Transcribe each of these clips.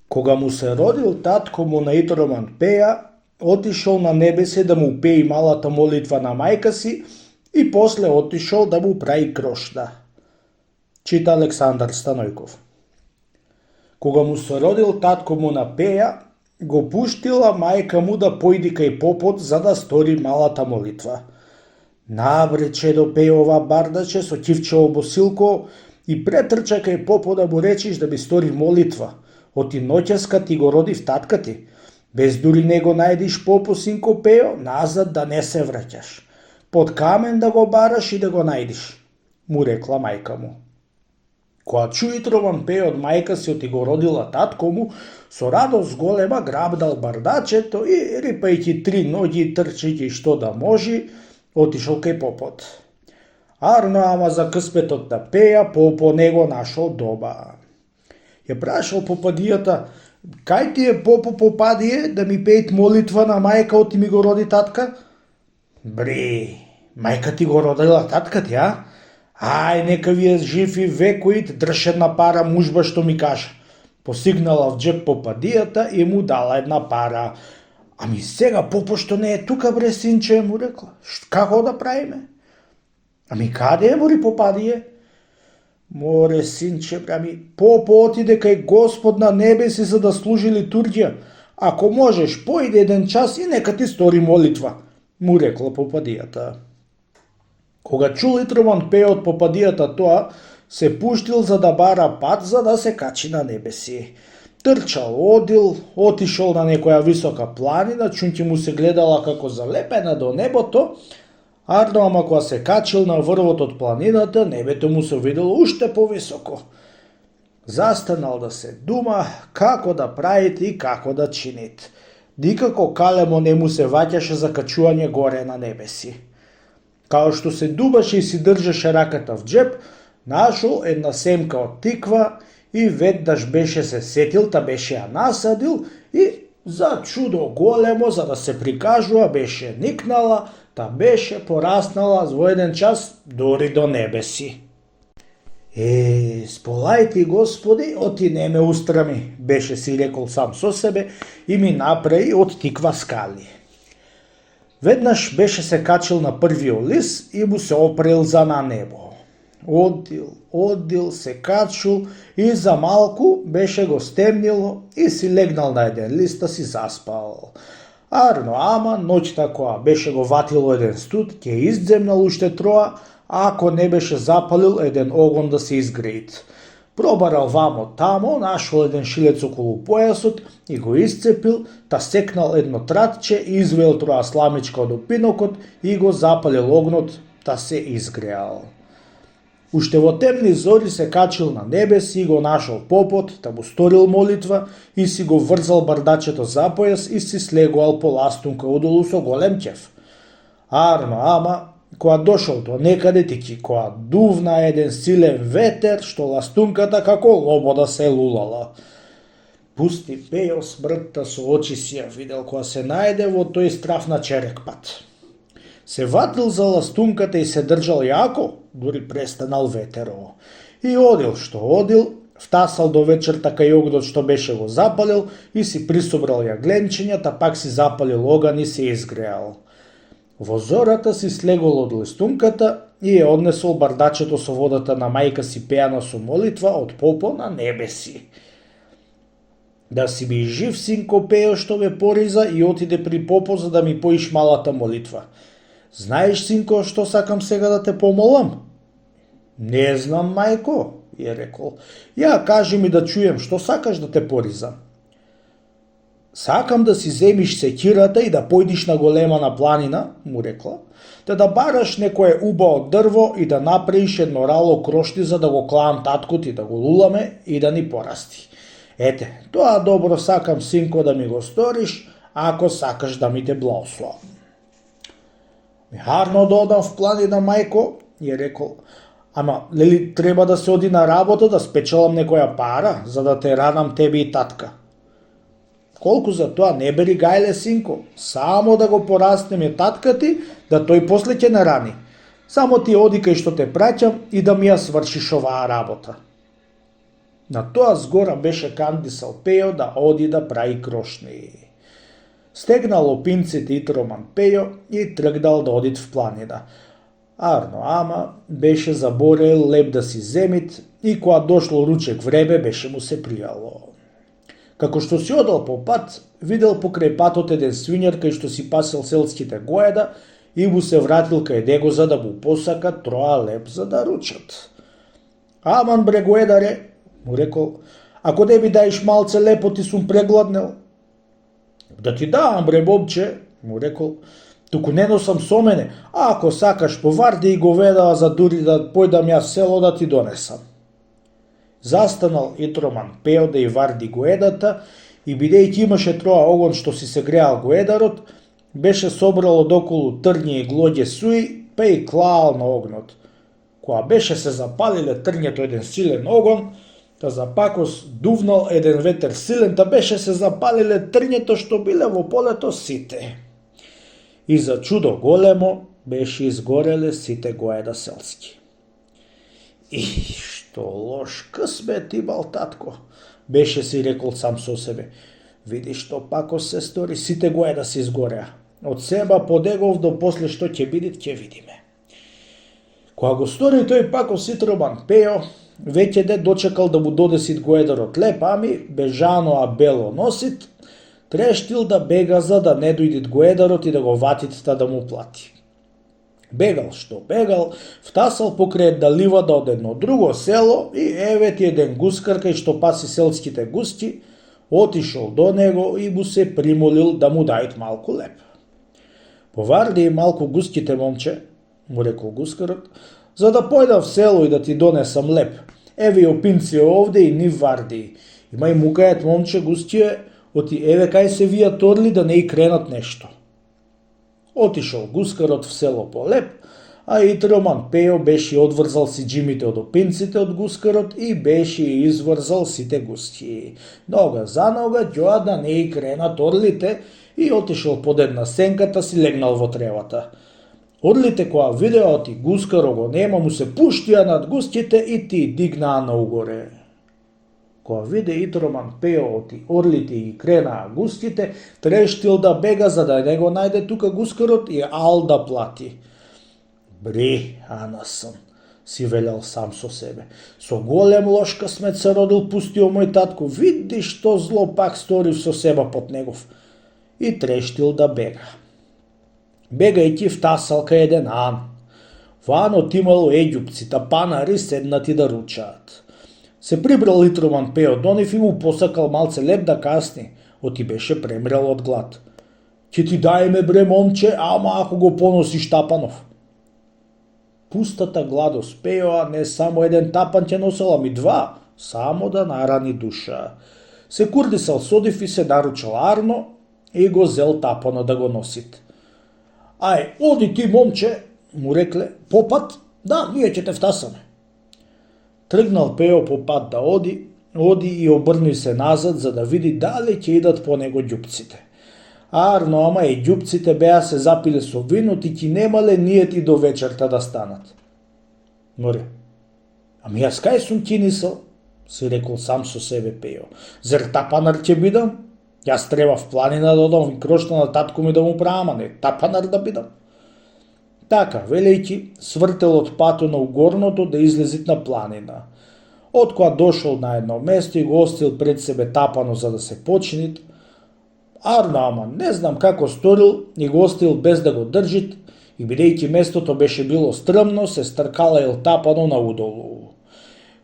Кога му се родил татко му на Итроман Пеја, отишол на небесе да му пеи малата молитва на мајка си и после отишол да му прави крошта. Чита Александар Станојков. Кога му се родил татко му на Пеја, го пуштила мајка му да појди кај попот за да стори малата молитва. Набрече до Пејова бардаче со кивчево босилко и претрча кај попот да му речиш да би стори молитва. Оти ноќеска ти го родив татка ти. Без дури не го најдиш попо, синко Пејо, назад да не се враќаш. Под камен да го бараш и да го најдиш, му рекла мајка му. Кога чу Итроман Пејо од мајка си оти го родила татко му, со радост голема грабдал бардачето и рипајќи 3 ноги трчејќи што да можи, отишол кај попот. Арно ама за къспетот на Пеја, попо не го нашол дома. Ја прашал попадијата: кај ти е попо попадие да ми пеит молитва на мајка оти ми го роди татка? Бри, мајка ти го родила татка ти, а? Ај, нека ви е жив и векоит, држ една пара мужба што ми кажа. Посигнала в джеп попадијата и му дала една пара. Ами сега попо што не е тука, бре синче, му рекла. Како да правиме? Ами каде е, мори попадие? Море, синче, брами, попо отиде кај Господ на небеси за да служи литургија. Ако можеш, појде еден час и нека ти стори молитва, му рекла попадијата. Кога чул Итроман Пејо од попадијата тоа, се пуштил за да бара пат за да се качи на небеси. Трчал, отишол на некоја висока планина, чунки му се гледала како залепена до небото. Арно ама кога се качил на врвот од планината, небето му се видело уште повисоко. Застанал да се дума како да правите и како да чините. Никако калемо не му се ваќаше за качување горе на небеси. Као што се дубаше и си држеше раката в джеп, нашол една семка од тиква и веднаш беше се сетил, та беше ја насадил и за чудо големо, за да се прикажува, беше никнала, та беше пораснала во еден час дори до небеси. Сполајте, Господи, оти не ме устрами, беше си рекол сам со себе и ми направи од тиква скали. Веднаш беше се качил на првиот лис и му се опрел за на небо. Одил, се качул и за малку беше го стемнило и си легнал на еден лист да си заспал. Арно ама, ноќта која беше го ватило еден студ, ќе издземнал уште троа, ако не беше запалил еден огон да се изгреит. Пробарал вамо тамо, нашол еден шилец околу појасот и го исцепил, та секнал едно тратче и извел троа сламичка од опинокот и го запалил огнот, та се изгреал. Уште во темни зори се качил на небеси и го нашол попот, та му сторил молитва и си го врзал бардачето за појас и си слегувал по ластунка одолу со голем ќеф. Арно ама, кога дошол до некаде тики, кога дувна еден силен ветер, што ластунката како лобода се лулала. Пусти Пејо смртта со очи си ја видел кога се најде во тој страф на черекпат. Се ватил за ластунката и се држал јако, дури престанал ветерово. И одил што одил, втасал до вечерта кај огнот што беше го запалил и си присобрал јагленчиња, та пак си запалил оган и се изгреал. Во зората си слегол од ластунката и ја однесол бардачето со водата на мајка си пејана со молитва од попо на небеси. Да си би жив, синко Пејо, што ме пориза и отиде при попо за да ми поиш малата молитва. Знаеш, синко, што сакам сега да те помолам? Не знам, мајко, ја рекол. Ја кажи ми да чујем што сакаш да те поризам. Сакам да си земиш секирата и да појдиш на големана планина, му рекла, да бараш некое убаво дрво и да направиш едно рало крошти за да го клаам таткот и да го луламе и да ни порасти. Ете, тоа добро сакам, синко, да ми го сториш, ако сакаш да ми те благословам. Харно да одам в планина, мајко, ја рекол. Ама, лели треба да се оди на работа да спечелам некоја пара, за да те ранам тебе и татка? Колку за тоа, не бери гајле, синко, само да го порастеме татка ти, да тој после ќе не рани. Само ти оди кај што те праќам и да ми ја свршиш оваа работа. На тоа згора беше кандисал Пејо да оди да прави крошни. Стегнал опинците Итроман Пејо и тргнал да одит в планина. Арно ама беше заборел леп да си земит и кога дошло ручек време беше му се пријало. Како што си одел по пат, видел покрај патот еден свињар кај што си пасел селските гоеда и му се вратил кај него за да му посака троа леп за да ручат. Аман бре гоедаре, му рекол, ако не ми даеш малце лепо ти сум прегладнел. Да ти давам бре момче, му рекол, туку не носам со мене, а ако сакаш поварди и говеда за дури да појдам јас село да ти донесам. Застанал Итроман Пејо да и варди гоедата и бидејќи имаше троа огон што си се греал гоедарот, беше собрал одоколу трње и глоѓе суи, па и клаал на огнот. Кога беше се запалиле трњето еден силен огон, та запакос дувнал еден ветер силен, та беше се запалиле трњето што биле во полето сите. И за чудо големо беше изгореле сите гоеда селски. И што лош късмет имал татко, беше си рекол сам со себе. Види што пако се стори, сите гоеда се изгореа. Од себе подегов до после што ќе бидит, ќе видиме. Кога го стори тој пакос Итроман Пејо, веќе де дочекал да му доде сит гоедарот леп, ами бежано а бело носит, трештил да бега за да не дојдит гоедарот и да го ватит та да му плати. Бегал што бегал, втасал покрај една ливада од едно друго село и еве ти еден гускар кај што паси селските густи, отишол до него и му се примолил да му дајат малку леп. Поварди и малку гуските, момче, му рекол гускарот, за да појдам в село и да ти донесам леп. Еве опинци овде и нив варди. Има и мукајат, момче, густие, оти еве кај се вијат орли да не и кренат нешто. Отишол гускарот в село по леп, а Итроман Пејо беше одврзал си джимите од опинците од гускарот и беше изврзал сите густи. Нога за нога, ѓоа да не и кренат орлите и отишол под една сенката си легнал во тревата. Орлите кога видеа оти гускаро го нема, му се пуштија над густите и ти дигнаа на угоре. Кога виде Итроман Пејо оти орлите и кренаа густите, трештил да бега за да не го најде тука гускарот и ал да плати. Бри, Анасен, си велел сам со себе. Со голем лош късмет се родил пустио мој татко, види што зло пак сторив со себе под негов. И трештил да бега. Бегајќи втасал кај еден ан. Во анот имало еѓупци, тапанари седнати да ручаат. Се прибрал Итроман Пејо до нив и му посакал малце леп да касни, оти беше премрел од глад. Ќе ти дајме бре момче, ама ако го поносиш тапанов. Пустата гладост Пејо, не само еден тапан ќе носел, ами два, само да нарани душа. Се курдисал содив и се наручал Арно и го зел тапано да го носит. Ај, оди ти, момче, му рекле, по пат, да, ние ќе те втасаме. Тргнал Пејо по пат да оди и обрни се назад за да види дали ќе идат по него ѓупците. Арно, ама и ѓупците беа се запиле со винот и ќе немале ние ти до вечерта да станат. Море, ами јас кај сум кинисал, си рекол сам со себе Пејо. Зер тапанар ќе бидам? Јас треба в планина да одам и крошта на татко ми да му правам, а не тапанар да бидам. Така, велејќи, свртел од пато на угорното да излезит на планина. Од кога дошол на едно место и го остил пред себе тапано за да се починит, Арно, ама не знам како сторил и го остил без да го држит и бидејќи местото беше било стрмно, се стркалаил тапано на удолу.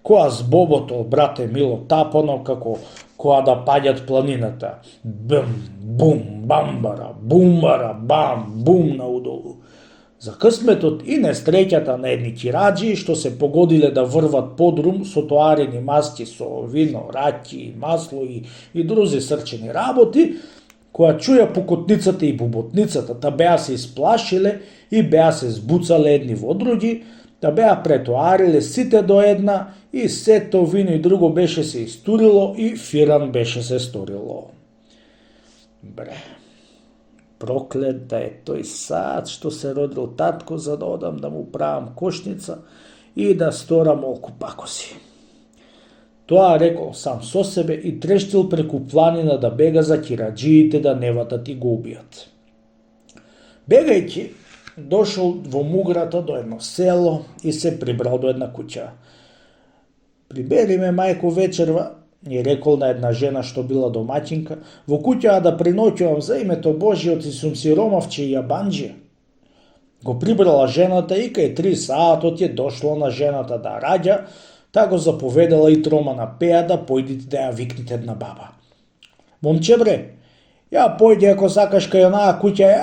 Која збоботол, брате мило, тапано како кога да паѓат планината. Бум, бум, бамбара, бумбара, бам, бум на удолу. За късметот и несреќата на едни кираџи што се погодиле да врват подрум со тоарени маски со вино, раќи, масло и друзи срчени работи, која чуја пукотницата и буботницата, та беа се исплашиле и беа се збуцале едни во други, да беа претоариле сите до една и сето вино и друго беше се истурило и фиран беше се сторило. Бре, проклет да е тој сад што се родил татко за да одам да му правам кошница и да сторам олку пакоси. Тоа рекол сам со себе и трештил преку планина да бега за кираџиите да не ватат и го убијат. Бегајќи, дошол во муграта до едно село и се прибрал до една куќа. Прибери ме, мајко, вечерва, ја рекол на една жена што била домаќинка, во куќа да приноќувам за името Божје, оти сум си ромавче и јабанџија. Го прибрала жената и кај 3 саатот е дошло на жената да раѓа, та го заповедала и трома на Пеја да појдите да ја викнете една баба. Момче бре, ја појди ако сакаш кај онаа куќа,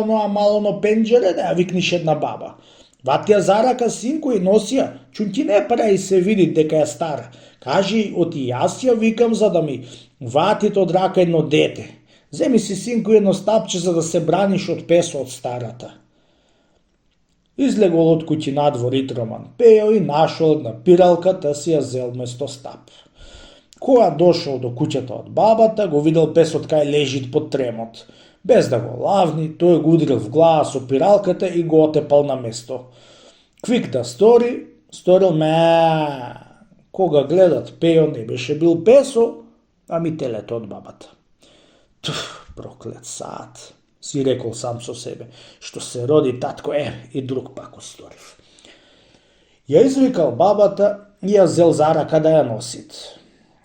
оноа малоно пенџере да ја викниш една баба. Вати ја за рака, синко, и носи ја, чун ти не прави се види дека е стара. Кажи, оти јас ја викам за да ми ватите од рака едно дете. Земи си, синко, едно стапче за да се браниш од песо од старата. Излегол од куќи надвор Итроман Пејо и нашол една пиралка, та си ја зел место стап. Кога дошол до куќата од бабата, го видел песот кај лежит под тремот. Без да го лавни, тој го удрил в глава со пиралката и го отепал на место. Квик да стори, сторил ме. Кога гледат, Пејо не беше бил песо, ами телето од бабата. Проклет саат, си рекол сам со себе, што се роди татко, и друг пак осторив. Ја извикал бабата и ја зел за рака да ја носит.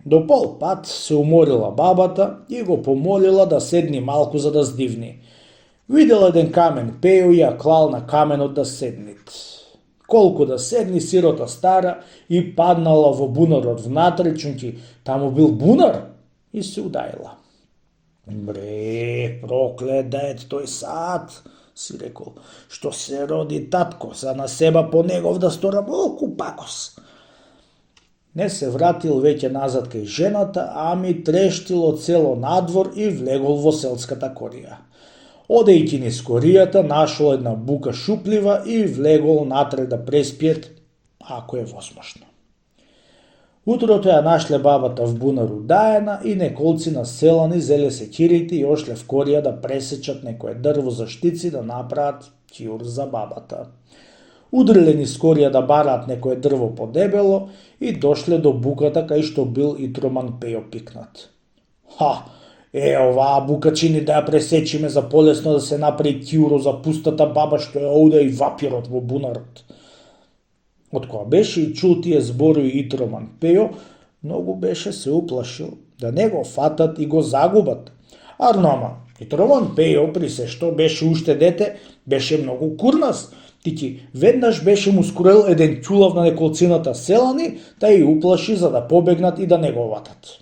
До пол пат се уморила бабата и го помолила да седни малку за да здивни. Видел еден камен Пејо и ја клал на каменот да седнит. Колку да седни, сирота стара и паднала во бунарот внатре, чунки таму бил бунар, и се удајла. Бре, проклет да е тој саат, си рекол, што се роди татко, за на себе по негов да стора малку пакос. Не се вратил веќе назад кај жената, ами трештил од село надвор и влегол во селската корија. Одејќи низ коријата, нашол една бука шуплива и влегол натре да преспиет, ако е возможно. Утрото ја нашле бабата в бунар удаена и неколци населани зеле секирите и ошле в корија да пресечат некое дрво за штици да направат ќиур за бабата. Удриле низ корија да бараат некое дрво подебело и дошле до буката кај што бил Итроман Пејо пикнат. Оваа бука чини да ја пресечиме за полесно да се направи ќиуро за пустата баба што ја оуда и вапирот во бунарот. Од кога беше и чул тие зборови Итроман Пејо, многу беше се уплашил да не го фатат и го загубат. Арнома, Итроман Пејо, при се што беше уште дете, беше многу курнас, тики веднаш беше му скроил еден ќулав на неколцината селани, та и уплаши за да побегнат и да не го ватат.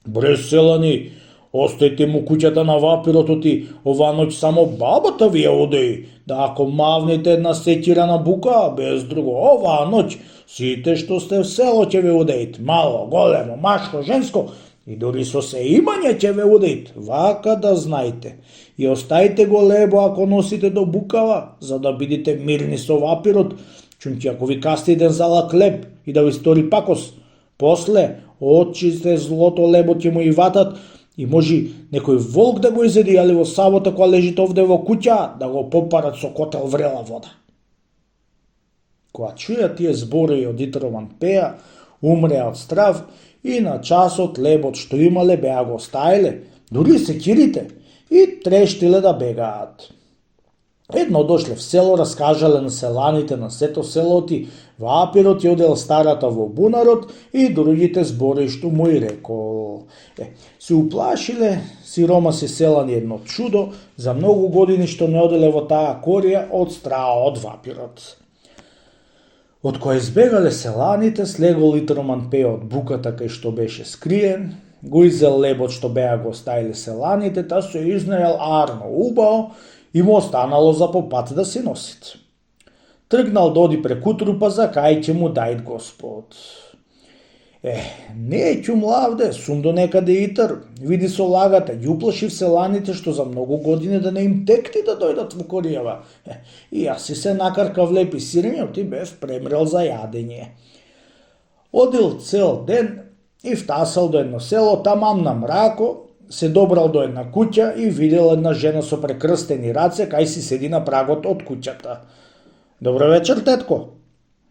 Бре, селани, остајте му куќата на вапирот, оти оваа ноќ само бабата ви ја одеи, да ако мавнете една секирана бука, без друго, оваа ноќ сите што сте в село ќе ве удеит, мало, големо, машко, женско, и дори со се имање ќе ве удеит, вака да знајте. И остајте го лебо ако носите до букава, за да бидите мирни со вапирот, чунки ако ви касте еден залак леб и да ви стори пакос, после очисте злото лебо ќе му и ватат, и може некој волк да го изеди, али во сабота кога лежите овде во куќа, да го попарат со котел врела вода. Кога чуја тие зборови од Итроман Пеја, умреа од страв и на часот лебот што имале беа го оставиле, дури секирите, и трештиле да бегаат. Едно дошле в село, раскажале на селаните на сето селоти, вапирот ја одел старата во бунарот и другите збори што му и рекол. Се уплашиле сиромаси селани едно чудо за многу години што не оделе во таа корија од страа од вапирот. Од која избегале селаните, слегол Итроман Пејо од буката кај што беше скриен, го изел лебот што беа го оставиле селаните, та се изнајал арно убао и му останало за по пат да се носит. Тргнал да оди преку трупа за кај ќе му дајт Господ. Не ќе млавде, сум до некаде итар, види со лагата, ги уплашив селаните што за многу години да не им текти да дојдат во коријава. И јас си се накаркав лепи сирењот и бев премрел за јадење. Одил цел ден и втасал до едно село, тамам на мрако, се добрал до една куќа и видел една жена со прекрстени раце кај си седи на прагот од куќата. Добро вечер, тетко,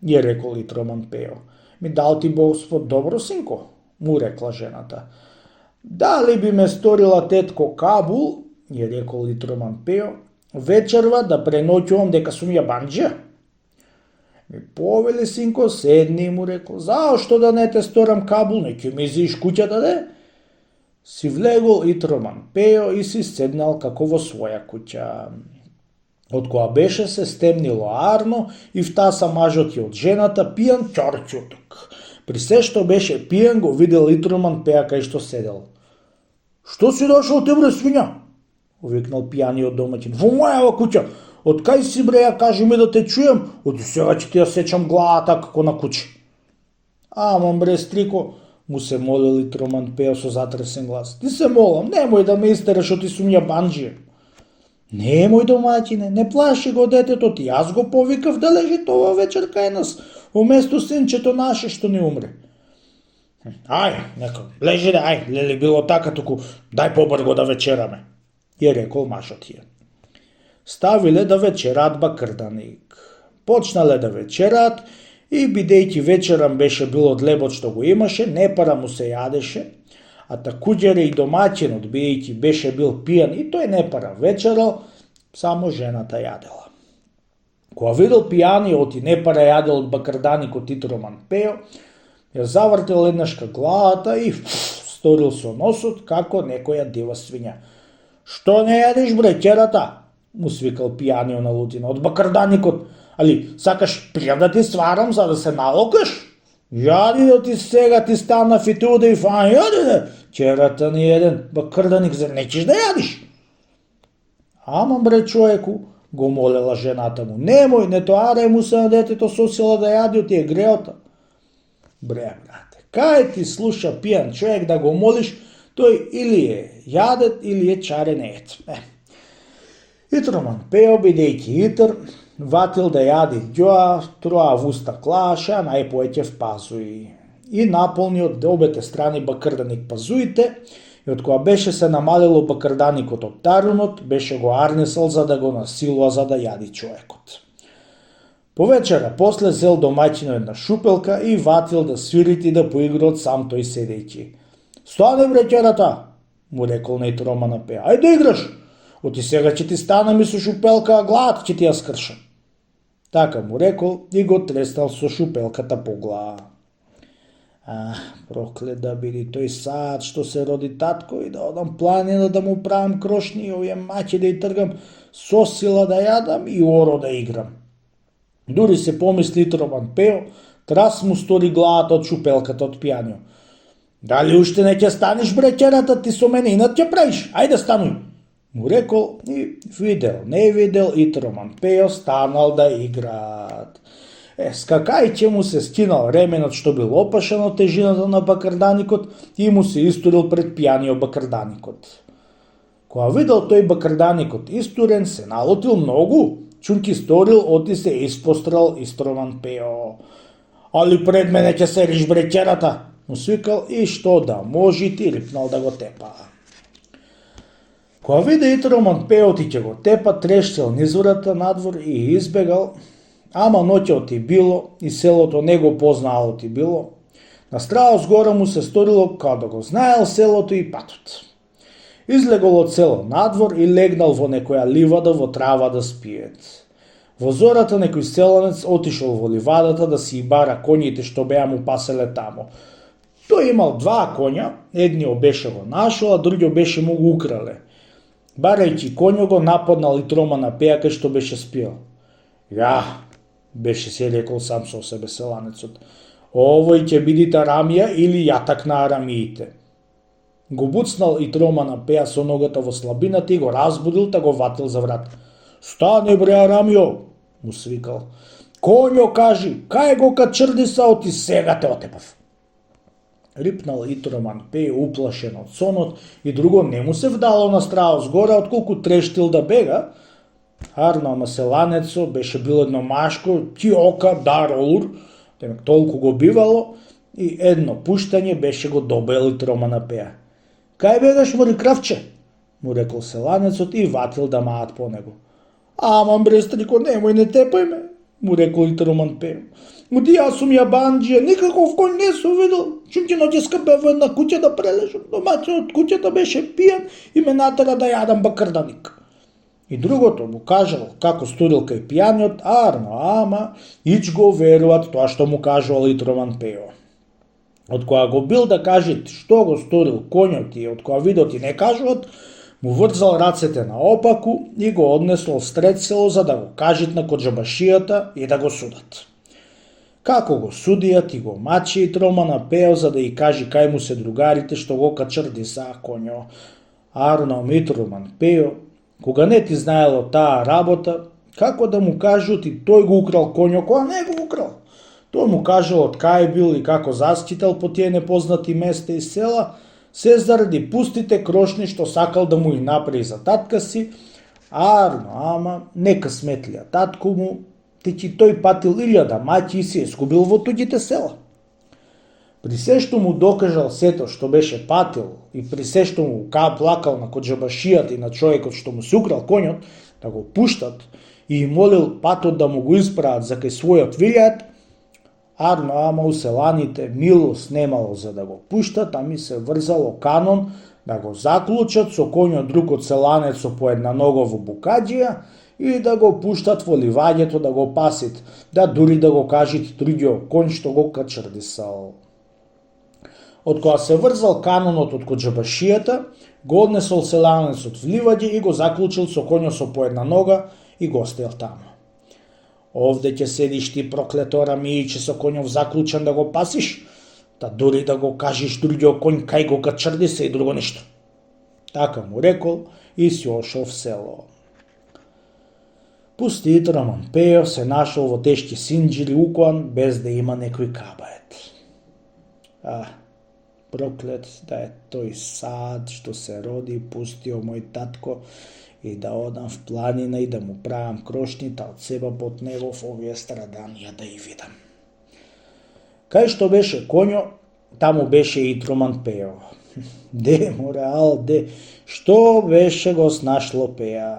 ја рекол Итроман Пејо. Ми дал ти Господ добро, синко, му рекла жената. Дали би ме сторила тетко Кабул, je rekao Litroman Peo, вечерва да преноќувам дека сум јабанџија? Ми повели, синко, седни, му рекол, заошто да не те сторам Кабул, не ќе ми изиш куќата, де? Си влегол Итроман Пео и си седнал како во своја куќа. Од која беше се стемнило арно и втаса мажот и од жената пијан ќорќуток. При се што беше пијан го видел Итроман Пеа кај што седел. Што си дошол ти, бре, свиња? Увикнал пијаниот домаќин. Во мојава куќа, од кај си, бре, ја кажи ми да те чујам, од сега ќе ти ја сечам главата како на куќи. Аман, бре, стрико, му се молил Итроман Пео со затресен глас. Ти се молам, немој да ме истераш, оти сум јабанџија. Немој, домаќине, не плаши го детето ти, јас го повикав да лежи тоа вечер кај нас, уместо синчето наше што ни умре. Ај, нека, лежи да, ај, лели било така, туку дај побрго да вечераме, je рекол мажот ја. Ставиле да вечерат бакрданик. Почнале да вечерат и бидејќи вечерам беше било од лебот што го имаше, не пара му се јадеше, а такуѓере и домаќинот, бидејќи беше бил пијан и тој не пара вечерал, само жената јадела. Кога видел пијаниот и не пара јадел од бакрданикот Итроман Пео, ја завртел еднашка главата и сторил со носот како некоја дива свиња. Што не јадиш, бре, ќерата? Му свикал пијаниот на лутина. Од бакрданикот, али сакаш прија да ти сварам за да се налокаш? Јади да ти сега ти стана фитуда и фан, јади да, ќерата ни еден бакрданик, за не ćeš да јадиш? Ама, бре, човеку, го молела жената му, немој, не тоарај му се на детето со сила да јади од тие греота. Бре, брате, кај ти слуша пијан човек да го молиш, тој или е јадет или е чаренеец. Итроман Пео, бидејќи итр, ватил да јади ѓоа, троа в уста клаша, најпоеќе в пазуи. И наполни од обете страни бакрданик пазуите, и од која беше се намалило бакрданикот од тарунот, беше го арнесал за да го насилува за да јади човекот. Повечера после зел домаќино една шупелка и ватил да свирити да поиграат сам тој седејќи. Стане, бре, ќерата, му рекол на Итромана Пеа. Ајде да играш, оти сега ќе ти станам и со шупелка, главата ќе ти ја скршам. Така му рекол и го треснал со шупелката по глава. Проклет да биде тој саат што се роди татко и да одам планина да му правам крошни и овие маќи да ја тргам, со сила да јадам и оро да играм. Дури се помисли Итроман Пео, трас му стори главата од шупелката од пијанио. Дали уште не ќе станеш, бре, ќерата, ти со мене инат ќе правиш, ајде стануј, му рекол и видел, не видел, Итроман Пео станал да играат. Скакајќи му се скинал ременот што бил опашан од тежината на бакрданикот и му се истурил пред пијаниот бакрданикот. Кога видел тој бакрданикот истурен, се налутил многу, чунки сторил, оти се испострал Итроман Пео. Али пред мене ќе седиш, бре, ќерата, му свикал и што да може ти рипнал да го тепа. Кога виде Итроман Пео ти ќе го тепа, трештел низурата надвор и избегал, ама ноќот ти било и селото не го познаало ти било. На страо згора му се сторило као да го знаел селото и патот. Излегол од село надвор и легнал во некоја ливада во трава да спиет. Во зората некој селанец отишол во ливадата да си бара коњите што беа му паселе тамо. Тој имал два коња, едниот беше го нашол, а другиот беше му го украле. Барајќи коњо го нападнал Итромана Пеа кај што беше спиел. Ја, беше се рекол сам со себе селанецот, овој ќе биде Арамија или јатак на арамиите. Го буцнал Итромана Пеа со ногата во слабината и го разбудил, та го ватил за врат. Стане, бре, Арамио, му свикал. Коњо, кажи, кај го качрдиса, оти сега те отепав. Рипнал Итроман Пеа уплашен од сонот и друго не му се вдало на страо згора, отколку трештил да бега. Арно, ама селанецо беше било едно машко, ти ока, дар олур, темек толку го бивало, и едно пуштање беше го добил Итромана Пеа. Кај бегаш, мори кравче? Му рекол селанецот и ватил да маат по него. Аман, бре, стрико, немој, не тепај ме. му рекол Итроман Пејо. Оди јас сум јабанџија, никаков конј не сум видел. Чунки ноќеска бев во една куќа да прележам. Домаќинот од куќата беше пијан и ме натера да јадам бакрданик. И другото му кажал како сторил кај пијаниот, арно, ама ич го веруват тоа што му кажувал Итроман Пејо. Од која го бил да кажат што го сторил конјот и од која видот и не кажуват, му врзал рацете наопаку и го однесло стред село за да го кажат на коџабашијата и да го судат. Како го судијат и го мачи Итромана Пејо за да и кажи кај му се другарите што го качрдиса конјо. Арно Итроман Пејо, кога не ти знаело таа работа, како да му кажат и тој го украл конјо, која не го украл. Тој му кажал од кај бил и како заскитал по тие непознати места и села, се заради пустите крошни што сакал да му и направи за татка си, арно, ама нека сметлија татко му, течи тој патил 1000 маќи и се изгубил во туѓите села. При се што му докажал сето што беше патил и при се што му плакал на коџабашијата и на човекот што му се украл конјот, да го пуштат и молил патот да му го испраат за кај својот вилјаат, арно, ама у селаните милост немало за да го пуштат, а ми се врзало канон да го заклучат со конјот друг од селанецо по една нога во букаđија и да го пуштат во ливањето да го пасит, да дури да го кажит другиот конј што го качрдисал. Од која се врзал канонот од коџабашијата, го однесол селанецот в ливање и го заклучил со конјот со по една нога и го оставил таму. Овде ќе седиш ти проклето рамијиче со конјов заклучен да го пасиш, та дури да го кажеш другиот конј кај го качрдиса и друго нешто. Така му рекол и си ошол в село. Пусти Итроман Пејо се нашол во тешки синџири укоан без да има некој кабает. Проклет да е тој сад што се роди и пустио мој татко и да одам в планина и да му правам крошнита од себе под него в овие страданија да и видам. Кај што беше конјо, таму беше и Итроман Пејо. Де, морал, де, што беше го снашло Пеја?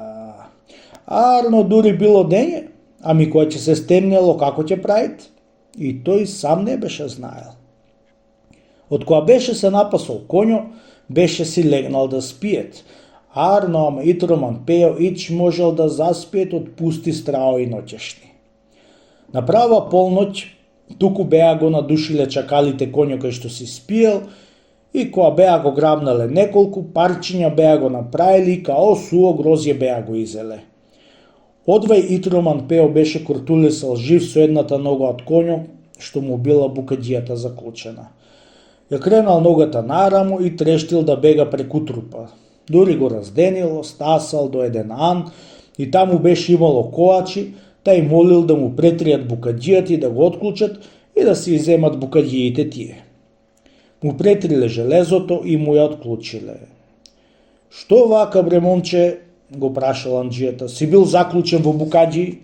Арно дури било дење, ами кој ќе се стемнело како ќе правит? И тој сам не беше знаел. Од која беше се напасол конјо, беше си легнал да спиет. Арно, ама Итроман Пејо ич можел да заспиет од пусти страои ноќешни. Направа полноќ, туку беа го надушиле чакалите конјо кај што си спиел и која беа го грабнале неколку, парчиња беа го направили и као суо грозје беа го изеле. Одвај Итроман Пејо беше куртулисал жив со едната нога од конјо, што му била букаđијата заклучена. Ја кренал ногата нарамо и трештил да бега преку трупа. Дури го разденил, стасал до еден ан и таму беше имало коачи, тај молил да му претријат букаđијата и да го отклучат и да се иземат букаđиите тие. Му претриле железото и му ја отклучиле. Што вака бре момче, го прашал анџијата, си бил заклучен во букаđи?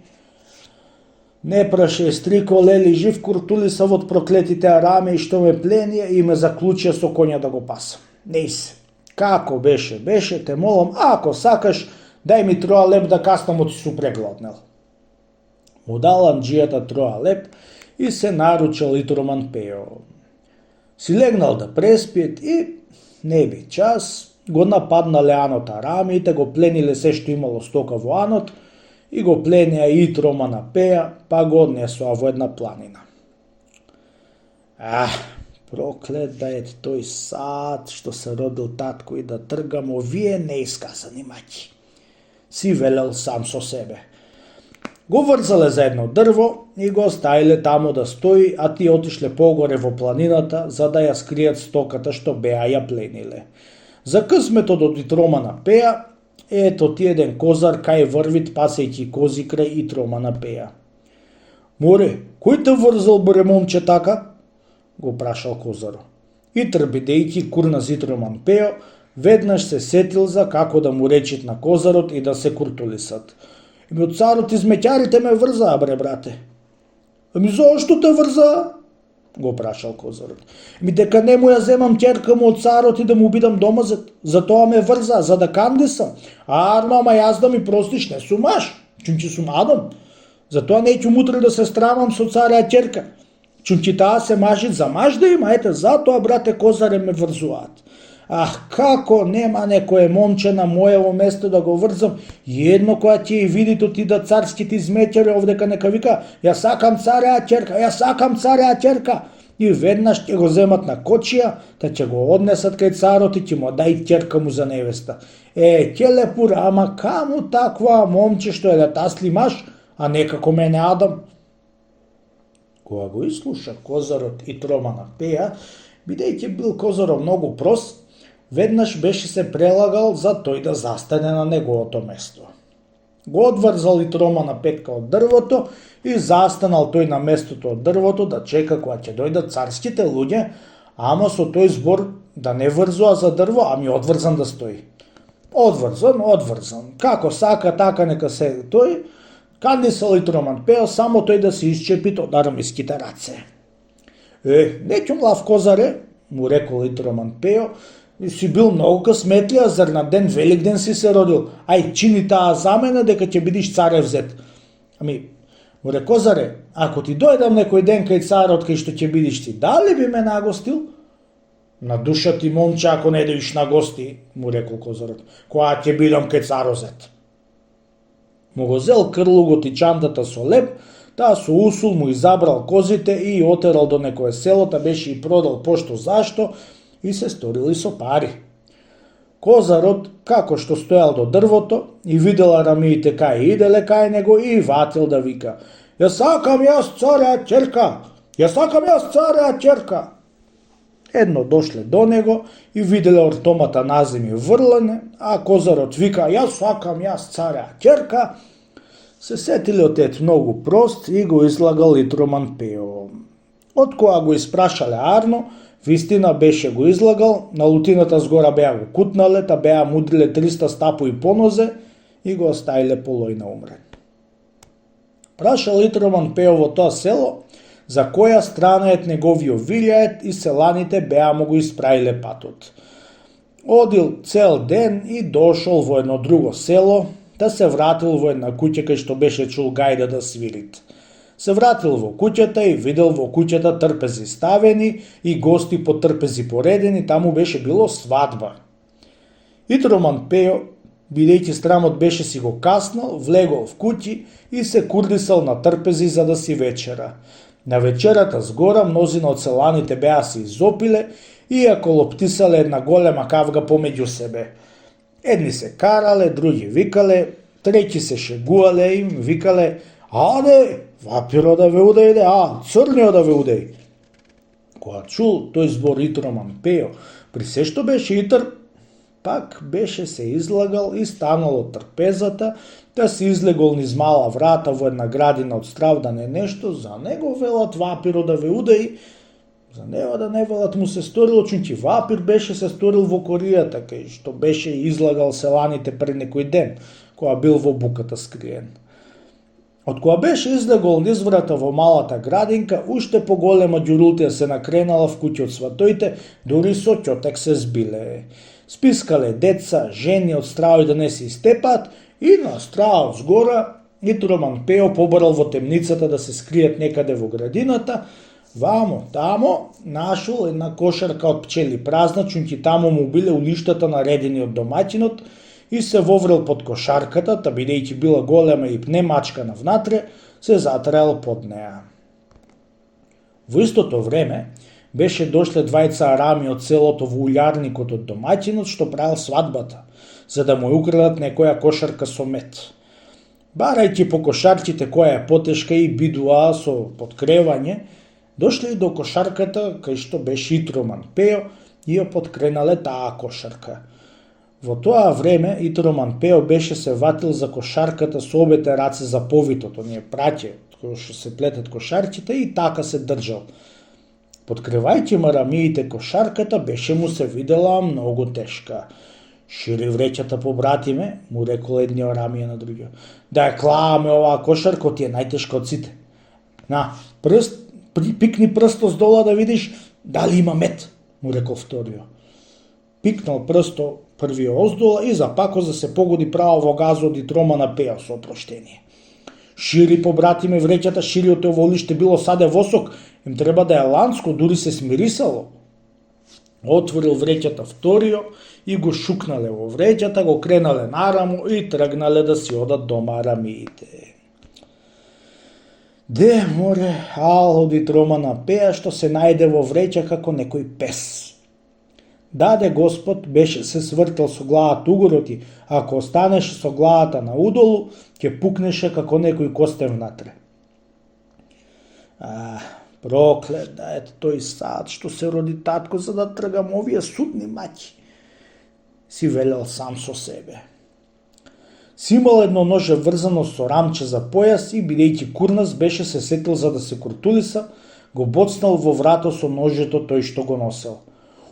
Не праше, стрико лели жив куртулисав од проклетите араме и што ме пленија и ме заклучија со коња да го пасам. Не се. Како беше, те молам, ако сакаш, дај ми 3 леп да каснам од су прегладнел. Му дал анџијата 3 леп и се наручал Итроман Пејо. Си легнал да преспиет и, не би час, го нападнале анот арамеите, го плениле се што имало стока во анот и го пленеа Итромана Пеја, па го однесоа во една планина. Проклет да е тој сад што се родил татко и да тргам овие неискасани маќи. Си велел сам со себе. Го врзале за едно дрво и го оставиле таму да стои, а ти отишле погоре во планината за да ја скријат стоката што беа ја плениле. За късметот од Итромана Пеја, ето ти еден козар кај врвит пасејќи кози крај Итромана Пеја. Море, кој те врзал бре момче така? Го прашал козаро. Итр бидејќи курна Итроман Пејо, веднаш се сетил за како да му речит на козарот и да се куртулисат. Ами од царот измеќарите ме врзаа, бре брате. Ами зошто те врзаа? Го прашал козарот. Ами дека не му ја земам ќерка му од царот и да му бидам домазет. Затоа ме врзаа, за да кандисам. Ама јас да ми простиш, не сум маж, чунче сум Адам. Затоа неќу мутре да се стравам со цареа ќерка. Чунки таа се мажит за маж да има, ете, затоа, брате Козаре, ме врзуваат. Ах, како нема некое момче на моево место да го врзам, едно која ќе и види ти да царските изметјари овдека нека вика, ја сакам цареа ќерка, ја сакам цареа ќерка. И веднаш ќе го земат на кочија, та ќе го однесат кај царот и ќе му дај ќерка му за невеста. Ќелепура, ама каму таква момче што е да тасли маж, а не како мене Адам? Кога го изслуша Козарот и Тромана пеа, бидејќи бил Козарот многу прост, веднаш беше се прелагал за тој да застане на неговото место. Го одврзал и Тромана петка од дрвото и застанал тој на местото од дрвото да чека кога ќе дојдат царските луѓе, ама со тој збор да не врзува за дрво, ами одврзан да стои. Одврзан. Како сака, така нека се тој. Кандисал и Троман пео, само тој да се исчепи од армиските раце. Неќу млав Козаре, му рекол и Троман пео, си бил многу късметлија, зар на ден Великден си се родил, ај чини таа за мене дека ќе бидиш царев зет. Ами, му рекол Козаре, ако ти дојдам некој ден кај царот кај што ќе бидиш ти, дали би ме нагостил? На душа ти, момче, ако не дојдеш на гости, му рекол Козарот, кога ќе бидам кај царозет. Му го зел крлугот и чантата со леп, таа со усул му изабрал козите и отерал до некое село, та беше и продал пошто зашто и се сторили со пари. Козарот, како што стоял до дрвото и видел арамиите кај иделе кај него и ватил да вика: "Ја сакам јас цареа ќерка! Ја сакам јас цареа ќерка!" Едно дошле до него и виделе ортомата наземи врлане, а Козарот вика: "Јас сакам јас цареа ќерка." Се сетиле од многу прост и го излагал и Троман пео. Од кога го испрашале Арно, вистина беше го излагал, на лутината згора беа го кутнале, та беа мудриле 300 стапои по нозе и го оставиле полој на умрен. Прашал и Троман пео во тоа село, за која страна ет неговиот вилјает и селаните беа му го испраиле патот. Одил цел ден и дошол во едно друго село, да се вратил во една куќа кај што беше чул гајда да свирит. Се вратил во куќата и видел во куќата трпези ставени и гости по трпези поредени, таму беше било свадба. И Троман пео, бидејќи страмот беше си го каснал, влегол в куќи и се курдисал на трпези за да си вечера. На вечерата згора мнозина од селаните беа се изопиле и ја колоптисале една голема кавга помеѓу себе. Едни се карале, други викале, треќи се шегувале им, викале: "Аде, вапиро да ве удајде, црнио да ве удај." Кога чул тој збор и Троман пео, при се што беше итр, пак беше се излагал и станал од трпезата, да се излегол низ мала врата во една градина од страв да не нешто, за него велат вапиро да ве удај, за него да не велат му се сторило, чунки вапир беше се сторил во коријата, кај што беше излагал селаните пред некој ден, кога бил во буката скриен. Од кога беше излегол низ врата во малата градинка, уште поголема ѓурултија се накренала в куќи од сватоите, дури со ќотек се збиле. Спискале деца, жени од стравој да не се истепаат и на стравот згора и Троман пео побарал во темницата да се скриет некаде во градината. Вамо, тамо, нашол една кошарка од пчели празна, чунки тамо му биле уништата наредени од домаќинот и се воврел под кошарката, та бидејќи била голема и пнемачкана внатре, се затрел под неа. Во истото време беше дошле двајца арами од селото во улјарникот од домаќинот што правил свадбата, за да му украдат некоја кошарка со мед. Барајќи по кошарките која е потешка и бидуа со подкревање, дошле и до кошарката кај што беше и Троман пео и ја подкренале таа кошарка. Во тоа време и Троман пео беше се ватил за кошарката со обете раце за повитот, оние праќе кои што се плетат кошарките, и така се држал. Подкревајќи марамиите кошарката, беше му се видела многу тешка. "Шири вреќата по братиме," му рекол едниот арамија на другиот. "Да ја клааме оваа кошарка, ти е најтешка од сите. На, пикни прсто с дола да видиш дали има мед," му рекол вториот. Пикнал прсто првиот оздола и запако за се погоди право во газот и Тромана пео со опроштение. Шири побратиме вреќата, шири од оволиште било саде восок, им треба да е ланско, дури се смирисало. Отворил вреќата вторио и го шукнале во вреќата, го кренале нарамо и тргнале да си одат дома арамиите. Де море, одит Романа пеа што се најде во вреќа како некој пес. Даде Господ беше се свртел со главата угорот и ако останеше со главата наудолу, ќе пукнеше како некој костен внатре. Проклет да е тој сад што се роди татко за да тргам овие судни маќи, си велел сам со себе. Си имал едно ноже врзано со рамче за појас и бидејќи курнас беше се сетил за да се куртулиса, го боцнал во врато со ножето тој што го носел.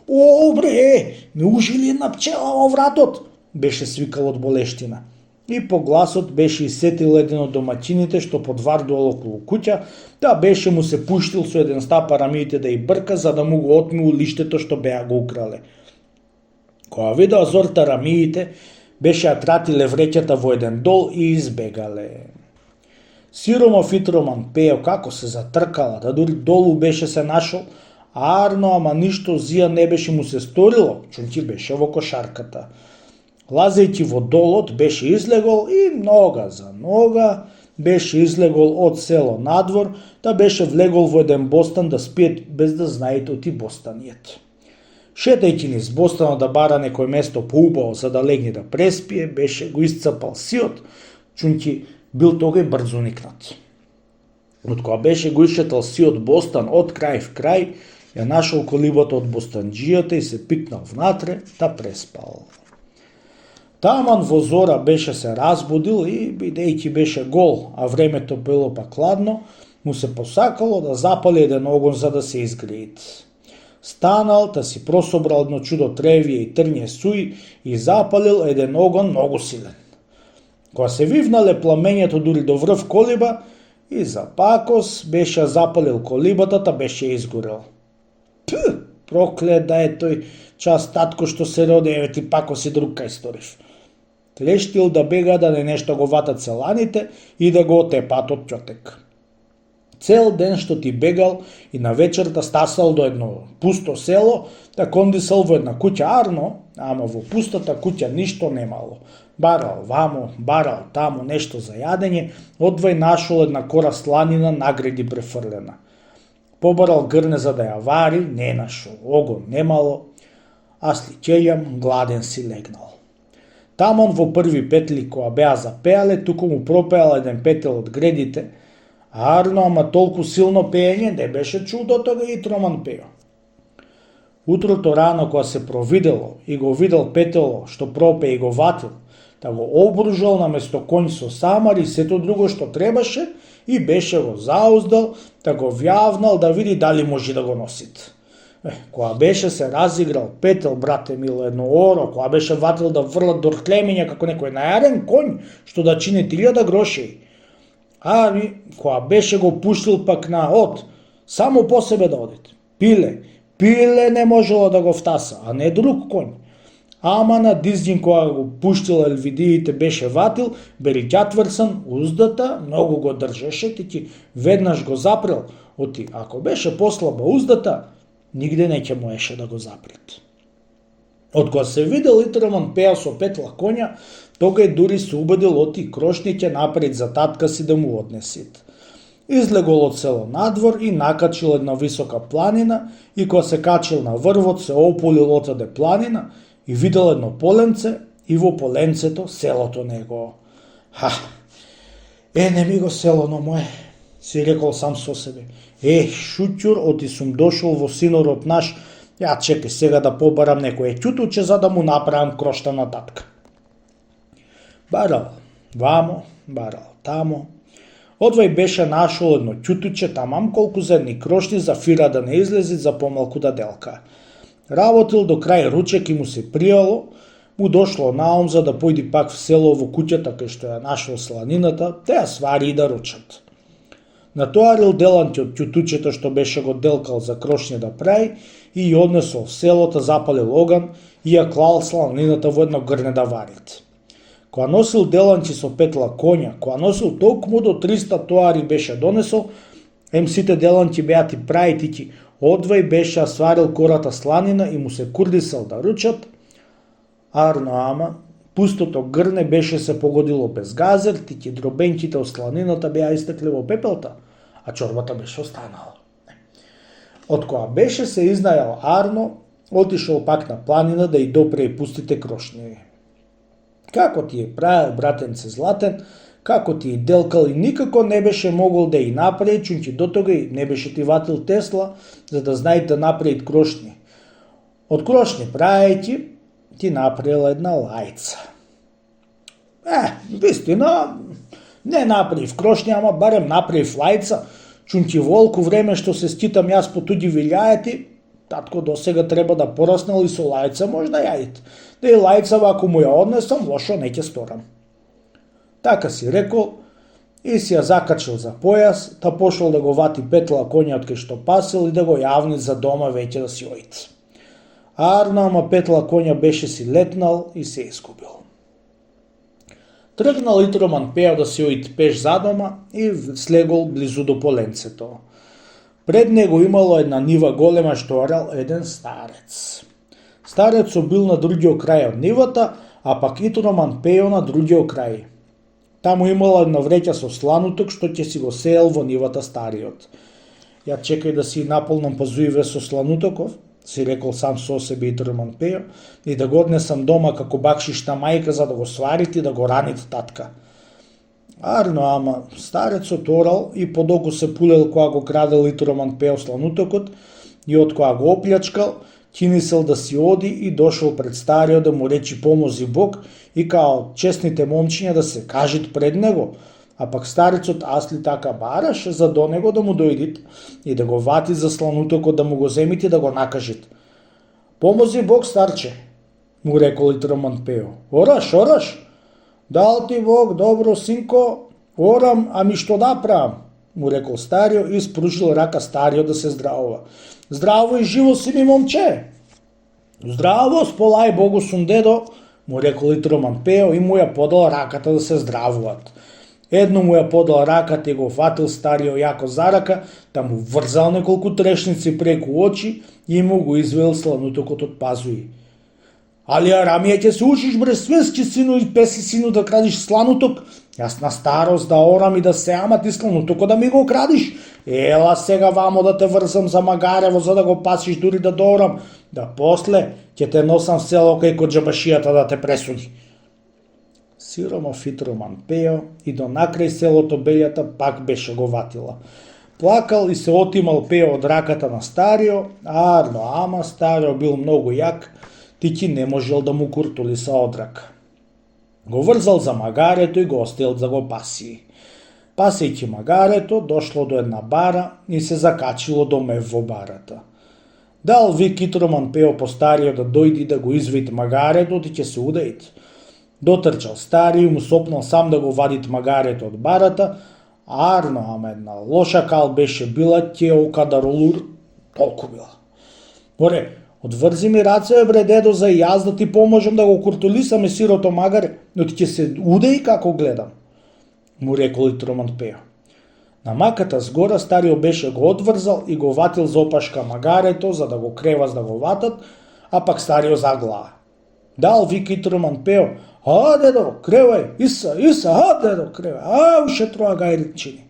О, бре, не ужи ли една пчела во вратот? Беше свикал од болештина. И по гласот беше исетил еден од домаќините што подвардувал околу куќа, да беше му се пуштил со еден стап арамиите да и брка за да му го отмиу лиштето што беа го украле. Кога видеа зорта арамиите, беше ја тратиле вреќата во еден дол и избегале. Сиромов Итроман пеел како се затркала, да дури долу беше се нашол, арно, ама ништо зија не беше му се сторило, чунки беше во кошарката. Лазејќи во долот беше излегол и нога за нога беше излегол од село надвор, да беше влегол во еден бостан да спиет без да знаете оти бостанијет. Шетајќи низ бостанот да бара некој место поубаво за да легне да преспие, беше го исцапал сиот, чунки бил тогај брзо никнат. Од кога беше го ишетал сиот бостан од крај в крај, ја нашол колибата од бостанџијата и се пикнал внатре, да преспал. Таман во зора беше се разбудил и, бидејќи беше гол, а времето било пак ладно, му се посакало да запали еден огон за да се изгреет. Станал, да си прособрал едно чудо тревие и трње суи и запалил еден огон многу силен. Кога се вивнале пламењето дури до врв колиба, и за пакос беше запалил колибата, та беше изгорел. Проклет да е тој час татко што се роди, еве ти пакос и друг кај сторив. Клештил да бега да не нешто го ватат селаните и да го отепат од ќотек. Цел ден што ти бегал и на вечерта стасал до едно пусто село, да кондисал во една куќа арно, ама во пустата куќа ништо немало. Барал вамо, барал тамо нешто за јадење, одвај нашол една кора сланина нагреди префрлена. Побарал грне за да ја вари, не нашол, огон немало, а сличејам гладен си легнал. Тамон во први петли која беа запеале, туку му пропеал еден петел од гредите, арно, ама толку силно пеење не беше чудо тога и Итроман пео. Утрото рано кога се провидело и го видел петело што пропе и го ватил, да го обружал на место конј со самар и сето друго што требаше и беше го зауздал, да го вјавнал да види дали може да го носит. Кога беше се разиграл петел, брате мило, едно оро, кога беше ватил да врлат дортлемиња како некој најарен конј што да чини 1000 гроши. Ами, кога беше го пуштил пак на од, само по себе да одит. Пиле не можело да го втаса, а не друг конј. Ама на Дизџин кога го пуштил елвидиите беше ватил, бери ќатврсан, уздата, многу го држеше, ти веднаш го запрел, оти ако беше послаба уздата, нигде не ќе можеше да го запрет. Од кога се видел Итроман пеа со петла коња, тогај дури се убедил оти крошни ќе напред за татка си да му однесит. Излегол од село надвор и накачил една висока планина и кога се качил на врвот се ополил отаде планина и видел едно поленце и во поленцето селото него. Не ми го селоно мое, си рекол сам со себе. Шуќур, оти сум дошол во синорот наш, ја чекай сега да побарам некој ќутуче за да му направам крошта на татка. Барал вамо, барал тамо. Одвај беше нашол едно ќутуче тамам колку за едни крошни за фира да не излези за помалку да делка. Работил до крај ручек и му се пријало, му дошло наум за да појди пак в село во куќата кај што ја нашол сланината, те ја свари и да ручат. Натоарил деланти од ќутучето што беше го делкал за крошни да прави и ја однесол в селото, запалил оган и ја клал сланината во едно грне да варит. Која носил деланчи со петла коња, која носил токму до 300 тоари беше донесол, сите деланчи беа ти прајтики, одвај беше сварил кората сланина и му се курдисал да ручат, арно ама, пустото грне беше се погодило без газер, тики дробенките од сланината беа истекли во пепелта, а чорбата беше останала. Од која беше се изнајал Арно, отишол пак на планина да и допре и пустите крошњеви. Како ти е правил братенце Златен, како ти и делкал и никако не беше могол да и направи, чунки до тога и не беше ти ватил Тесла, за да знаи да направи крошњи. Од крошњи праејќи, ти направил една лајца. Вистина, не направив крошња, ама барем направив лајца, чунки волку време што се скитам јас по туѓи вилјаети, татко досега треба да пораснал и со лајца може да јадите. Да и лајца, ако му ја однесам, лошо не ќе сторам. Така си рекол и си ја закачил за појас, та пошол да го вати петла коња од кај што пасел и да го јавни за дома веќе да си ојде. Арно, ама петла коња беше си летнал и се изгубил. Тргнал Итроман Пео да си ојде пеш за дома и слегол близу до поленцето. Пред него имало една нива голема што орал еден старец. Старецот бил на другиот крај од нивата, а пак Итроман Пео на другиот крај. Таму имала една вреќа со слануток што ќе си го сеел во нивата стариот. Ја чекај да си наполнам пазуиве со сланутоков, си рекол сам со себе Итроман Пео, и да го однесам дома како бакшиш на мајка за да го сварите и да го раните татка. Арно, ама старецот орал и подолго се пулел кога го крадел Итроман Пео сланутокот и од кога го оплячкал, кинисел да си оди и дошол пред стариот да му речи помози Бог и као честните момчиња да се кажат пред него, а пак старецот асли така бараш за до него да му дојдит и да го вати за сланутокот да му го земите да го накажит. Помози Бог, старче, му рекол Итроман Пео. Ораш? Дал ти Бог, добро, синко, орам, ами што да правам? Му рекол стариот и спружил рака стариот да се здравува. Здраво и живо си ми, момче. Здраво, сполај Богу сум дедо, му рекол Итроман Пео и му ја подал раката да се здравуваат. Едно му ја подал раката и го фатил стариот јако за рака, да му врзал неколку трешници преку очи и му го извел сланутокот од пазуи. Али Арамија ќе се учиш бре свески сину и песи сину да крадиш слануток? Јас на старост да орам и да сеам, а ти сланутокот да ми го крадиш? Ела сега вамо да те врзам за магарево за да го пасиш дури да доорам, да после ќе те носам в село кај кod џабашијата да те пресуди. Сиромов Итроман Пео и до накрај селото Белјата пак беше го ватила. Плакал и се отимал Пео од раката на старио, арно, ама старио бил многу јак, тики не можел да му куртули са одрак. Го врзал за магарето и го оставил да го паси. Пасејќи магарето, дошло до една бара и се закачило до мев во барата. Дал вик Итроман Пео по стариот да дојди да го извит магарето и ќе се удајт. Дотрчал старио, му сопнал сам да го вадит магарето од барата, арно, ама една лоша кал беше била, ќе окадаролур, толку била. Море, одврзи ми раце, бре дедо, за јас да ти поможам да го куртулисаме сирото магаре, но ти ќе се удај како гледам, му рекол Итроман Пео. На маката згора стариот беше го одврзал и го ватил за опашка магарето за да го кревас да го ватат, а пак стариот заглава. Дал вик Итроман Пео, а дедо, кревај, иса, а дедо, кревај, уште троа гајричини.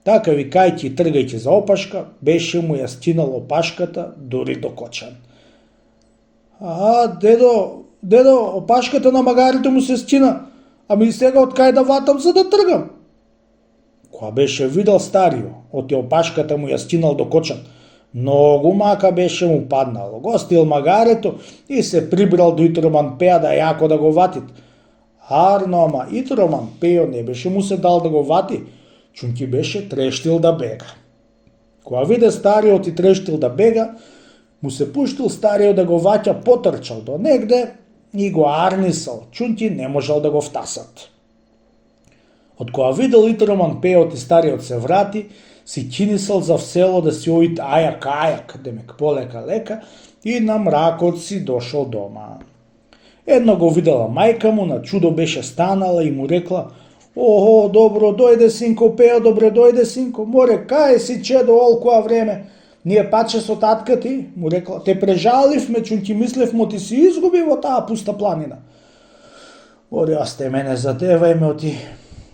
Така викајќи и тргајќи за опашка, беше му ја стинал опашката дури до кочан. А, дедо, опашката на магарито му се стина, ами сега од кај да ватам за да тргам? Кога беше видел старио, од опашката му ја стинал до кочан, многу мака беше му паднало. Го стил магарето и се прибрал до Итроман Пео да јако да го ватит. Арно, ама Итроман Пео не беше му се дал да го вати, чунки беше трештил да бега. Кога виде стариот и трештил да бега, му се пуштил стариот да го ваќа, потрчал до негде и го арнисал, чунки не можел да го втасат. Од кога видел Итроман Пео и стариот се врати, си кинисал за в село да си ојд ајак, демек полека-лека, и на мракот си дошол дома. Едно го видела мајка му, на чудо беше станала и му рекла: "Охо, добро дојде синко Пео, добре дојде синко, море, кај си чедо олкоа време? Ние паче со татка ти", му рекла, "те прежаливме, чунки мислевмо ти си изгуби во таа пуста планина." "Море, осте мене задевај ме оти.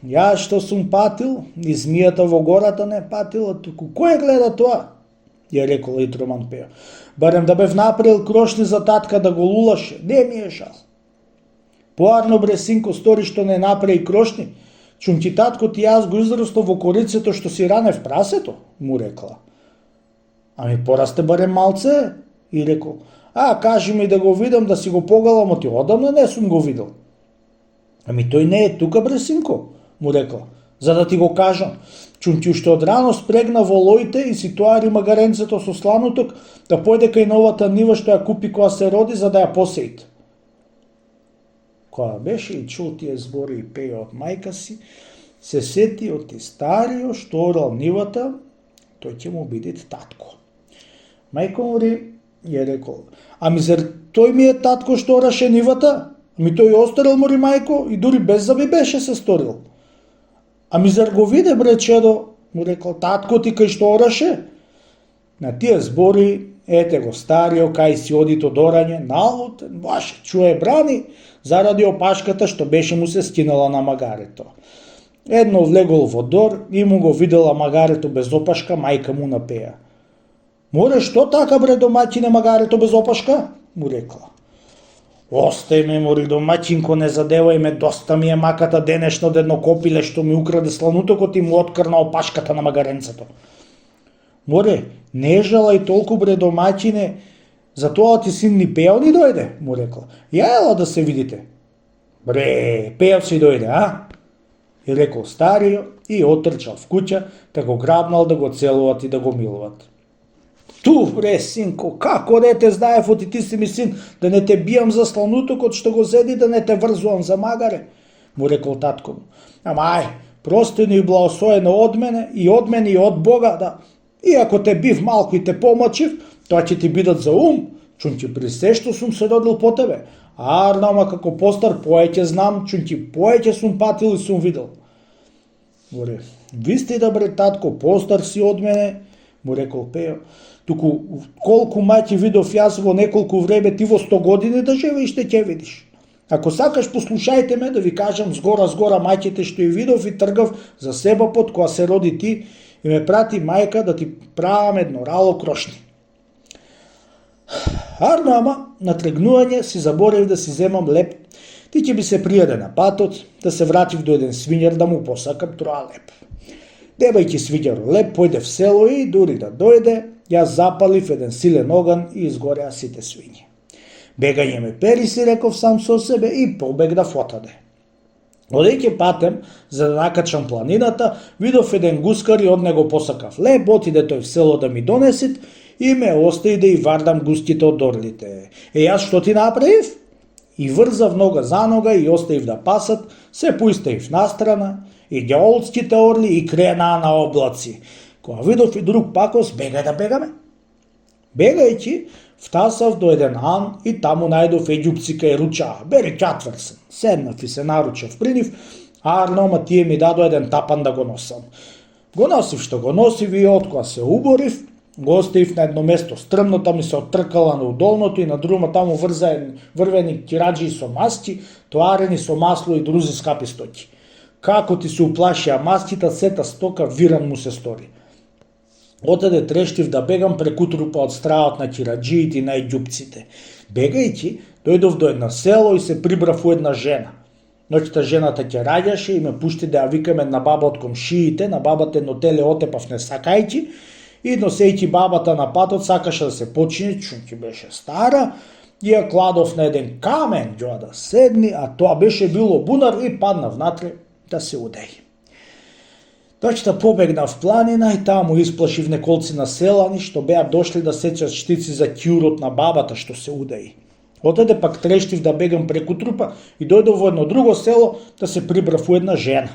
Ја што сум патил, и змијата во гората не патила, туку кој гледа тоа?" ја рекол Итроман Пео. "Барем да бев направил крошни за татка да го лулаше, не ми е жал." "Поарно бре синко, стори што не направи крошни, чунки татко ти јас го израстов во корицето што си ране в прасето", му рекла. "Ами порасте барем малце", и рекол. Кажи ми да го видам, да си го погалам, оти одамна не сум го видел." "Ами тој не е тука бре синко", му рекла, "за да ти го кажам. Чунки уште од рано спрегна во лоите и си тоари магаренцето со слануток да појде кај новата нива што ја купи кога се роди за да ја посеит." Кога беше и чул тие збори и Пео од мајка си, се сети од ти старио што орал нивата, тој ќе му биде татко. Мајка му ја рекол: "Ами зар тој ми е татко што ораше нивата? Ами тој остарел мори мајко и дури без заби беше се сторил." "Ами зар го виде бре чедо", му рекол, "татко ти кај што ораше?" На тие збори ете го старио кај си оди од орање, налутен, баш чуе брани заради опашката што беше му се скинала на магарето. Едно влегол во дор и му го видела магарето без опашка мајка му на Пеа. "Море, што така бре домаќине магарето без опашка?" му рекла. "Остај ме, мори домаќинко, не задевај ме, доста ми е маката денешно од едно копиле што ми украде сланутокот и му открна опашката на магаренцето." "Море, не жалај толку бре домаќине, за тоа ти син ни Пео ни дојде", му рекла. "Ја ела да се видите." "Бре, Пео си дојде, а?" и рекол старио и отрчал в куќа, да го грабнал да го целуват и да го милуват. "Ту, бре, синко, како не те знаев оти ти си ми син, да не те бијам за сланутокот што го седи, да не те врзувам за магаре", му рекол татко му. "Ама ај, простено и благословено од мене и од Бога, да. И ако те бив малку и те помачив, тоа ќе ти бидат за ум, чунки при се што сум се родил по тебе. Ама како постар поеќе знам, чунки поеќе сум патил и сум видел." "Море, вистина бре татко, постар си од мене", му рекол Пео. "Туку колку маќи видов јас во неколку време, ти во 100 години да живееш те ќе видиш. Ако сакаш, послушајте ме да ви кажам згора маќите што и видов и тргав за себе под кога се роди ти и ме прати мајка да ти правам едно рало крошни." "Арно, ама на тргнување си заборев да си земам леп. Ти ќе би се пријаде на патот, да се вратив до еден свињар да му посакам троа леп. Дебајќи свињар леп, појде в село и дури да дојде, јас запалив еден силен оган и изгореа сите свињи. Бегање ме пери, си реков сам со себе и побегнав отаде. Одејќи патем, за да накачам планината, видов еден гускар и од него посакав леп, отиде тој в село да ми донесит и ме остави да и вардам гуските од орлите. Јас што ти направив? И врзав нога за нога и оставив да пасат, се поиставив настрана, и ѓаолските орли и кренаа на облаци. Кога видов и друг пакос, бегај да бегаме. Бегајќи, втасав до еден ан и таму најдов еѓупци кај ручаа, бери ќатврсен. Седнав и се наручав при нив, ама тие ми дадо еден тапан да го носам. Го носив што го носив и откоја се уборив, го оставив на едно место стрмно, ми се оттркала на удолното и на друго таму врвени кираџи со масти, тоарени со масло и друзи скапи стоки. Како ти се уплашија мастите, сета стока виран му се стори. Отаде трештив да бегам преку трупа од страот на кираџиите и на еѓупците. Бегајќи, дојдов до една село и се прибрав у една жена. Ноќта жената ќе раѓаше и ме пушти да ја викам една баба од комшиите, на бабата едно теле отепав не сакајќи, и носејќи бабата на патот сакаше да се почине, чунки беше стара, и ја кладов на еден камен ѓоа да седни, а тоа беше било бунар и падна внатре да се удеј. Ноќта побегнав планина и таму исплашив неколци на селани што беа дошли да сечат штици за ќиурот на бабата што се удеи. Отаде пак трештив да бегам преку трупа и дојдов во едно друго село да се прибрав у една жена.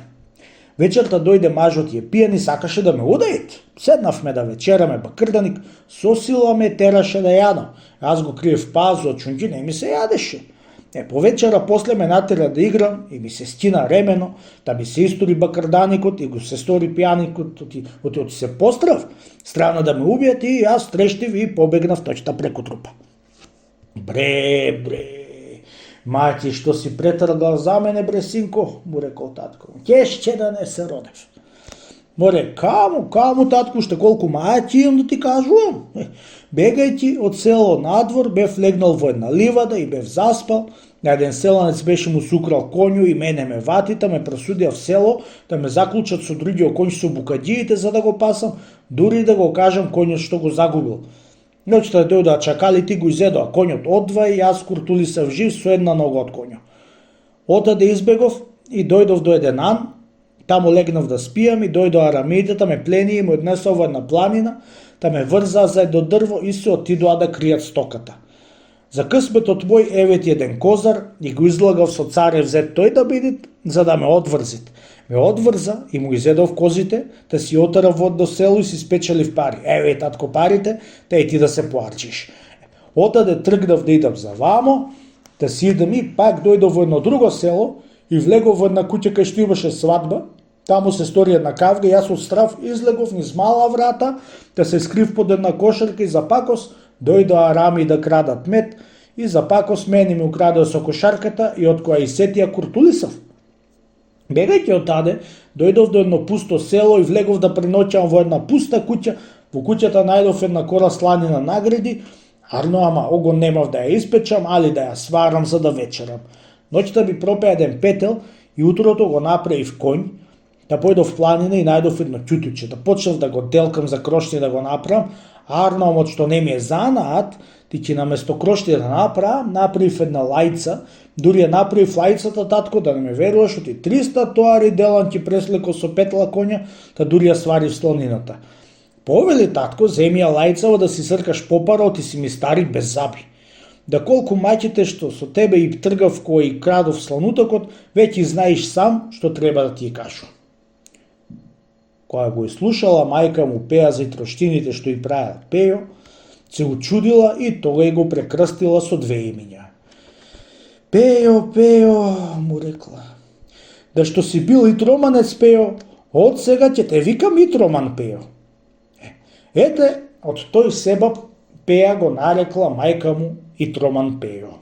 Вечерта дојде мажот и е пијан и сакаше да ме удеит. Седнавме да вечераме бакрданик, со сила ме тераше да јадам. Аз го криев пазо, чунки не ми се јадеше. Повечера после ме натера да играм и ми се стина ремено, да ми се истори бакарданикот и го се стори пијаникот, оти се пострав, страна да ме убијат и јас трештив и побегнав точно преку трупа. Бре, мајки, што си претргал за мене, бре, синко, му рекол татко. Ќешće да не се родев. Море, каму, татко, уште колку мајки имам да ти кажувам. Бегајќи од село надвор, бев легнал во една ливада и бев заспал. На еден селанец беше му сукрал коњу и мене ме ватита, ме пресудија в село да ме заклучат со другиот коњ со букаджиите за да го пасам, дури да го кажам коњот што го загубил. Ноќта дојдоа чакалите го изедоа коњот одва и јас куртулисав жив со една нога од коњо. Отаде избегов и дојдов до еден ан, таму легнав да спијам и дојдоа арамеите да ме плени и ме однесоа во една планина, да ме врзаа за едно дрво и се отидоа да кријат стоката. За късметот мој еве ти еден козар и го излагав со царев зет тој да биде, за да ме одврзит. Ме одврза и му изедов козите, да си отарав во одно село и си спечелив пари. Еве татко парите, да и ти да се поарчиш. Отаде тргнав да идам за вамо, да си идам и пак дојдов во едно друго село и влегов во една куќа кај што имаше свадба. Таму се стори една кавга, јас од страв излегов низ мала врата, да се скрив под една кошарка и за пакос дојдоа арами да крадат мед и за пакос мене ми украдоа со кошарката и од која и сетија куртулисав. Бегајќи од таде, дојдов до едно пусто село и влегов да преноќам во една пуста куќа. Во куќата најдов една кора сланина нагреди, арно ама огон немав да ја испечам, али да ја сварам за да вечерам. Ноќта би пропеа еден петел и утрото го направив коњ, да појдов планина и најдов едно ќутуче, да почнав да го делкам за крошни да го направам, арно што не ми е занаат, ти ќе наместо крошни да направив една лајца, дури ја направив лајцата, татко, да не ме веруваш, оти 300 тоари делан ќе преслеко со петла коња, да дури ја сварив слонината. Повели татко, земи ја лајцава да си сркаш попара, оти си ми стари без заби. Да колку маќите што со тебе и тргав кој крадов сланутокот, веќе знаеш сам што треба да ти кажу. Која го изслушала, мајка му пеа за троштините што и правил Пејо, се учудила и тога и го прекрстила со две имиња. Пејо, му рекла, да што си бил итроманец Пејо, од сега ќе те викам итроман Пејо. Ете, од тој себап Пеја го нарекла мајка му итроман Пејо.